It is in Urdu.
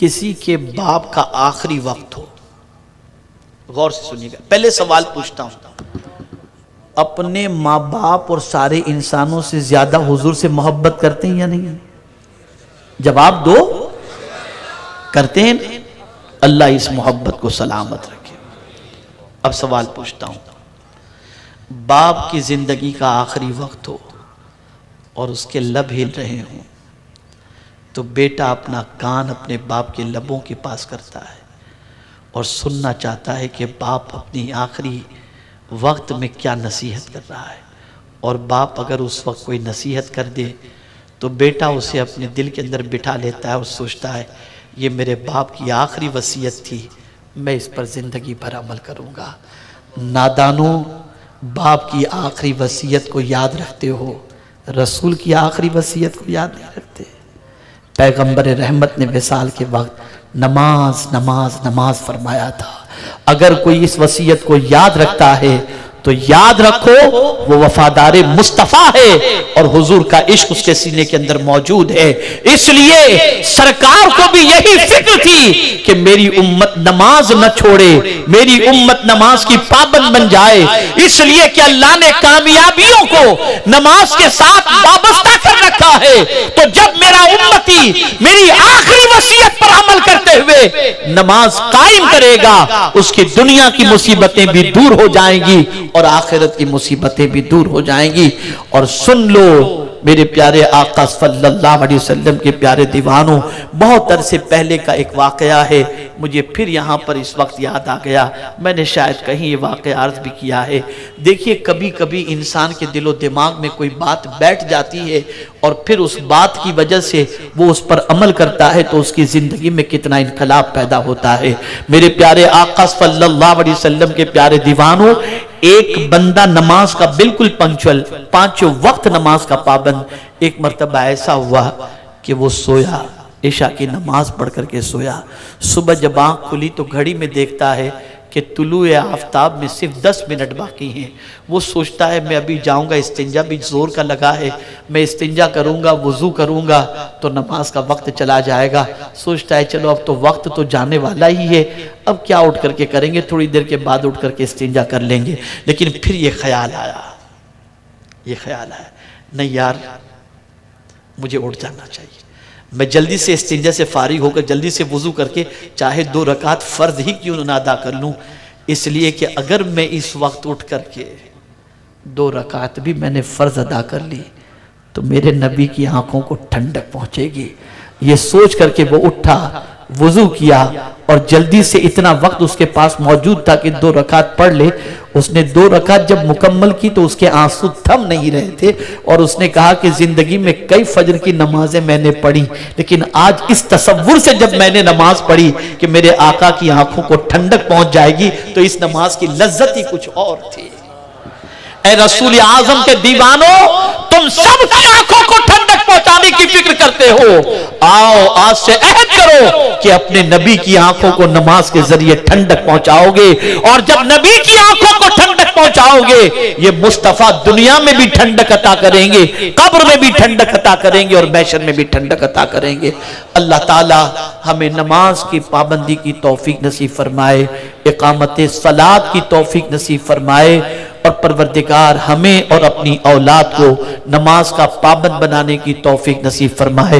کسی کے باپ کا آخری وقت ہو، غور سے سنیے گا، پہلے سوال پوچھتا ہوں، اپنے ماں باپ اور سارے انسانوں سے زیادہ حضور سے محبت کرتے ہیں یا نہیں؟ جواب دو، کرتے ہیں؟ اللہ اس محبت کو سلامت رکھے۔ اب سوال پوچھتا ہوں، باپ کی زندگی کا آخری وقت ہو اور اس کے لب ہل رہے ہوں تو بیٹا اپنا کان اپنے باپ کے لبوں کے پاس کرتا ہے اور سننا چاہتا ہے کہ باپ اپنی آخری وقت میں کیا نصیحت کر رہا ہے، اور باپ اگر اس وقت کوئی نصیحت کر دے تو بیٹا اسے اپنے دل کے اندر بٹھا لیتا ہے اور سوچتا ہے یہ میرے باپ کی آخری وصیت تھی، میں اس پر زندگی بھر عمل کروں گا۔ نادانوں، باپ کی آخری وصیت کو یاد رکھتے ہو، رسول کی آخری وصیت کو یاد نہیں رکھتے۔ پیغمبر رحمت نے وصال کے وقت نماز نماز نماز فرمایا تھا۔ اگر کوئی اس وصیت کو یاد رکھتا ہے تو یاد رکھو وہ وفادار مصطفیٰ ہے اور حضور کا عشق اس کے سینے کے اندر موجود ہے۔ اس لیے سرکار کو بھی یہی فکر تھی کہ میری امت نماز نہ چھوڑے، میری امت نماز کی پابند بن جائے، اس لیے کہ اللہ نے کامیابیوں کو نماز کے ساتھ وابستہ کر رکھا ہے۔ تو جب میرا امتی میری آخری وصیت پر عمل کرتے ہوئے نماز قائم کرے گا، اس کی دنیا کی مصیبتیں بھی دور ہو جائیں گی اور آخرت کی مصیبتیں بھی دور ہو جائیں گی۔ اور سن لو میرے پیارے آقا صلی اللہ علیہ وسلم کے پیارے دیوانوں، بہت عرصے پہلے کا ایک واقعہ ہے، مجھے پھر یہاں پر اس وقت یاد آ گیا، میں نے شاید کہیں یہ واقعہ عرض بھی کیا ہے۔ دیکھیے کبھی کبھی انسان کے دل و دماغ میں کوئی بات بیٹھ جاتی ہے اور پھر اس بات کی وجہ سے وہ اس پر عمل کرتا ہے تو اس کی زندگی میں کتنا انقلاب پیدا ہوتا ہے۔ میرے پیارے آقا صلی اللہ علیہ وسلم کے پیارے دیوانوں، ایک بندہ نماز کا بالکل پنکچول، پانچوں وقت نماز کا پابند، ایک مرتبہ ایسا ہوا کہ وہ سویا، عشاء کی نماز پڑھ کر کے سویا۔ صبح جب آنکھ کھلی تو گھڑی میں دیکھتا ہے کہ طلوع آفتاب میں صرف 10 منٹ باقی ہیں۔ وہ سوچتا ہے میں ابھی جاؤں گا، استنجا بھی زور کا لگا ہے، میں استنجا کروں گا، وضو کروں گا تو نماز کا وقت چلا جائے گا۔ سوچتا ہے چلو اب تو وقت تو جانے والا ہی ہے، اب کیا اٹھ کر کے کریں گے، تھوڑی دیر کے بعد اٹھ کر کے استنجا کر لیں گے۔ لیکن پھر یہ خیال آیا، نہیں یار مجھے اٹھ جانا چاہیے، میں جلدی سے استنجا سے فارغ ہو کر جلدی سے وضو کر کے چاہے 2 رکعت فرض ہی کیوں نہ ادا کر لوں، اس لیے کہ اگر میں اس وقت اٹھ کر کے 2 رکعت بھی میں نے فرض ادا کر لی تو میرے نبی کی آنکھوں کو ٹھنڈک پہنچے گی۔ یہ سوچ کر کے وہ اٹھا، وضو کیا اور جلدی سے، اتنا وقت اس کے پاس موجود تھا کہ 2 رکعت پڑھ لے۔ اس نے 2 رکعت جب مکمل کی تو اس کے آنسو تھم نہیں رہے تھے اور اس نے کہا کہ زندگی میں کئی فجر کی نمازیں میں نے پڑھی، لیکن آج اس تصور سے جب میں نے نماز پڑھی کہ میرے آقا کی آنکھوں کو ٹھنڈک پہنچ جائے گی تو اس نماز کی لذت ہی کچھ اور تھی۔ اے رسول اعظم کے دیوانوں، تم سب کی آنکھوں کو ٹھنڈک پہنچانے کی فکر کرتے ہو، آؤ آج سے عہد کرو کہ اپنے نبی کی آنکھوں کو نماز کے ذریعے ٹھنڈک پہنچاؤ گے، اور جب نبی کی آنکھوں کو ٹھنڈک پہنچاؤ گے یہ مصطفیٰ دنیا میں بھی ٹھنڈک عطا کریں گے، قبر میں بھی ٹھنڈک عطا کریں گے اور محشر میں بھی ٹھنڈک عطا کریں گے۔ اللہ تعالی ہمیں نماز کی پابندی کی توفیق نصیب فرمائے، اقامت صلاۃ کی توفیق نصیب فرمائے، اور پروردگار ہمیں اور اپنی اولاد کو نماز کا پابند بنانے کی توفیق نصیب فرمائے۔